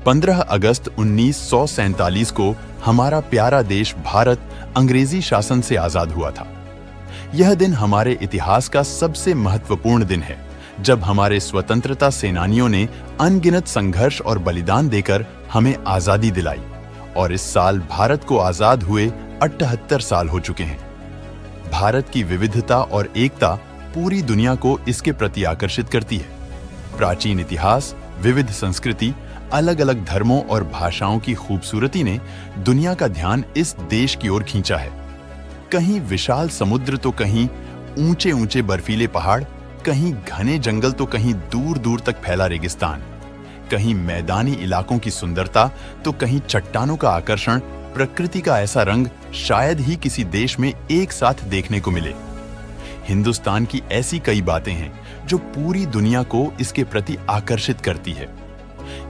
15 अगस्त 1947 को हमारा प्यारा देश भारत अंग्रेजी शासन से आजाद हुआ था। यह दिन हमारे इतिहास का सबसे महत्वपूर्ण दिन है, जब हमारे स्वतंत्रता सेनानियों ने अनगिनत संघर्ष और बलिदान देकर हमें आजादी दिलाई, और इस साल भारत को आजाद हुए 78 साल हो चुके हैं। भारत की विविधता और एकता पूरी दुनिया को इसके प्रति आकर्षित करती है। प्राचीन इतिहास, विविध संस्कृति, अलग-अलग धर्मों और भाषाओं की खूबसूरती ने दुनिया का ध्यान इस देश की ओर खींचा है। कहीं विशाल समुद्र तो कहीं ऊंचे-ऊंचे बर्फीले पहाड़, कहीं घने जंगल तो कहीं दूर-दूर तक फैला रेगिस्तान, कहीं मैदानी इलाकों की सुंदरता तो कहीं चट्टानों का आकर्षण, प्रकृति का ऐसा रंग शायद ही किसी देश में एक साथ देखने को मिले। हिंदुस्तान की ऐसी कई बातें हैं जो पूरी दुनिया को इसके प्रति आकर्षित करती है।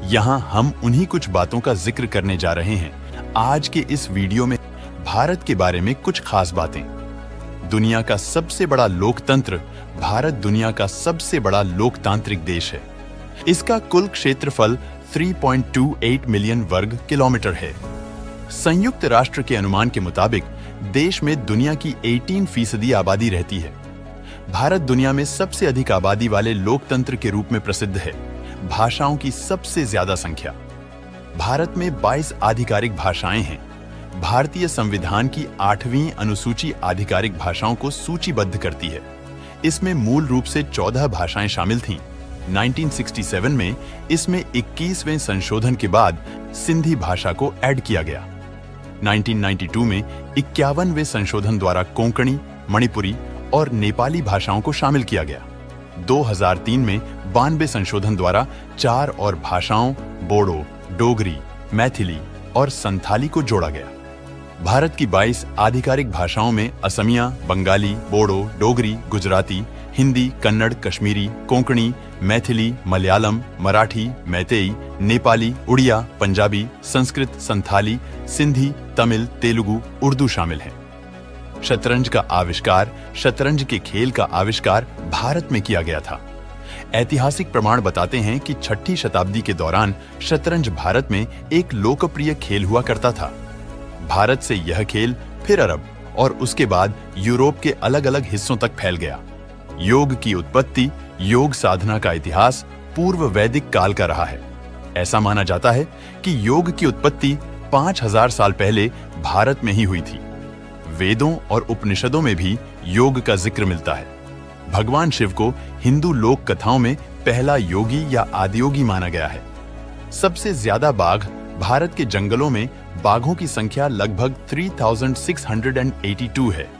यहाँ हम उन्हीं कुछ बातों का जिक्र करने जा रहे हैं आज के इस वीडियो में। भारत के बारे में कुछ खास बातें। दुनिया का सबसे बड़ा लोकतंत्र भारत दुनिया का सबसे बड़ा लोकतांत्रिक देश है। इसका कुल क्षेत्रफल 3.28 मिलियन वर्ग किलोमीटर है। संयुक्त राष्ट्र के अनुमान के मुताबिक देश में दुनिया की 18% आबादी रहती है। भारत दुनिया में सबसे अधिक आबादी वाले लोकतंत्र के रूप में प्रसिद्ध है। भाषाओं की सबसे ज्यादा संख्या। भारत में 22 आधिकारिक भाषाएं हैं। भारतीय संविधान की 8वीं अनुसूची आधिकारिक भाषाओं को सूचीबद्ध करती है। इसमें मूल रूप से 14 भाषाएं शामिल थीं। 1967 में इसमें 21वें संशोधन के बाद सिंधी भाषा को ऐड किया गया। 1992 में 51वें संशोधन द्वारा कोंकणी, मणिपुरी और नेपाली भाषाओं को शामिल किया गया। 2003 में 92 संशोधन द्वारा 4 और भाषाओं बोडो, डोगरी, मैथिली और संथाली को जोड़ा गया। भारत की 22 आधिकारिक भाषाओं में असमिया, बंगाली, बोडो, डोगरी, गुजराती, हिंदी, कन्नड़, कश्मीरी, कोंकणी, मैथिली, मलयालम, मराठी, मैतेई, नेपाली, उड़िया, पंजाबी, संस्कृत, संथाली, सिंधी, तमिल, तेलुगु, उर्दू शामिल हैं। शतरंज का आविष्कार, शतरंज के खेल का आविष्कार भारत में किया गया था। ऐतिहासिक प्रमाण बताते हैं कि 6ठी शताब्दी के दौरान शतरंज भारत में एक लोकप्रिय खेल हुआ करता था। भारत से यह खेल फिर अरब और उसके बाद यूरोप के अलग-अलग हिस्सों तक फैल गया। योग की उत्पत्ति, योग साधना का इतिहास पूर्व वैदिक काल का रहा है। ऐसा माना जाता है कि योग की उत्पत्ति 5000 साल पहले भारत में ही हुई थी। वेदों और उपनिषदों में भी योग का जिक्र मिलता है। भगवान शिव को हिंदू लोक कथाओं में पहला योगी या आदियोगी माना गया है। सबसे ज्यादा बाघ भारत के जंगलों में बाघों की संख्या लगभग 3682 है।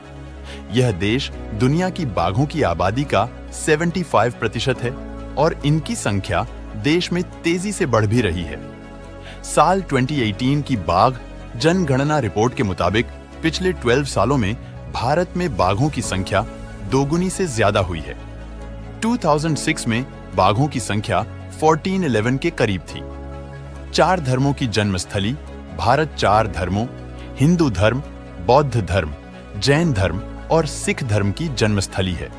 यह देश दुनिया की बाघों की आबादी का 75% है और इनकी संख्या देश में तेजी से बढ़ भी रही है। साल 2018 की बाघ जनगणना रिपोर्ट के मुताबिक पिछले 12 सालों में भारत में बाघों की संख्या दोगुनी से ज्यादा हुई है। 2006 में बाघों की संख्या 1411 के करीब थी। 4 धर्मों की जन्मस्थली भारत 4 धर्मों हिंदू धर्म, बौद्ध धर्म, जैन धर्म और सिख धर्म की जन्मस्थली है।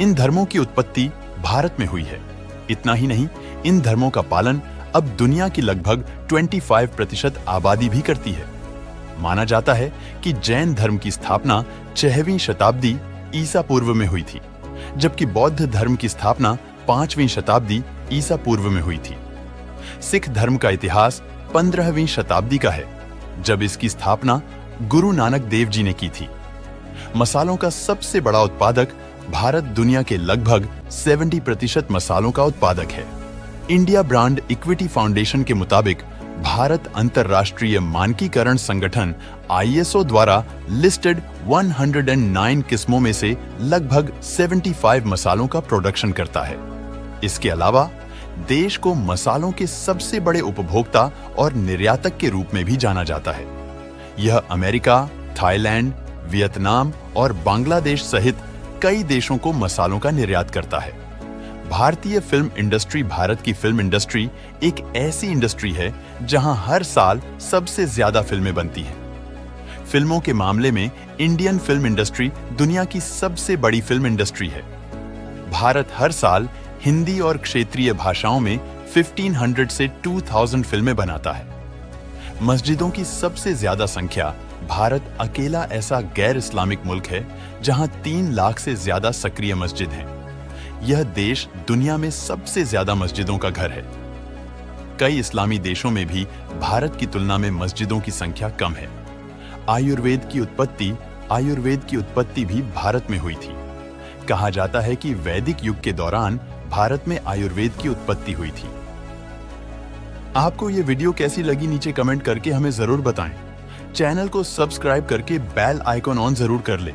इन धर्मों की उत्पत्ति भारत में हुई है। इतना ही नहीं, इन धर्मों का पालन अब दुनिया की लगभग 25% आबादी भी करती है। माना जाता है कि जैन धर्म की स्थापना 6वीं शताब्दी ईसा पूर्व में हुई थी, जबकि बौद्ध धर्म की स्थापना 5वीं शताब्दी ईसा पूर्व में हुई थी। सिख धर्म का इतिहास 15वीं शताब्दी का है, जब इसकी स्थापना गुरु नानक देव जी ने की थी। मसालों का सबसे बड़ा उत्पादक भारत दुनिया के लगभग 70% मसालों का उत्पादक है। इंडिया ब्रांड इक्विटी फाउंडेशन के मुताबिक भारत अंतरराष्ट्रीय मानकीकरण संगठन ISO द्वारा लिस्टेड 109 किस्मों में से लगभग 75 मसालों का प्रोडक्शन करता है। इसके अलावा देश को मसालों के सबसे बड़े उपभोक्ता और निर्यातक के रूप में भी जाना जाता है। यह अमेरिका, थाईलैंड, वियतनाम और बांग्लादेश सहित कई देशों को मसालों का निर्यात करता है। भारतीय फिल्म इंडस्ट्री, भारत की फिल्म इंडस्ट्री एक ऐसी इंडस्ट्री है जहां हर साल सबसे ज्यादा फिल्में बनती हैं। फिल्मों के मामले में इंडियन फिल्म इंडस्ट्री दुनिया की सबसे बड़ी फिल्म इंडस्ट्री है। भारत हर साल हिंदी और क्षेत्रीय भाषाओं में 1500 से 2000 फिल्में बनाता है। मस्जिदों की सबसे ज्यादा संख्या भारत अकेला ऐसा गैर इस्लामिक मुल्क है जहां 3 लाख से ज्यादा सक्रिय मस्जिद हैं। यह देश दुनिया में सबसे ज्यादा मस्जिदों का घर है। कई इस्लामी देशों में भी भारत की तुलना में मस्जिदों की संख्या कम है। आयुर्वेद की उत्पत्ति भी भारत में हुई थी। कहा जाता है कि वैदिक युग के दौरान भारत में आयुर्वेद की उत्पत्ति हुई थी। आपको यह वीडियो कैसी लगी नीचे कमेंट करके हमें जरूर बताएं। चैनल को सब्सक्राइब करके बेल आइकॉन ऑन जरूर कर लें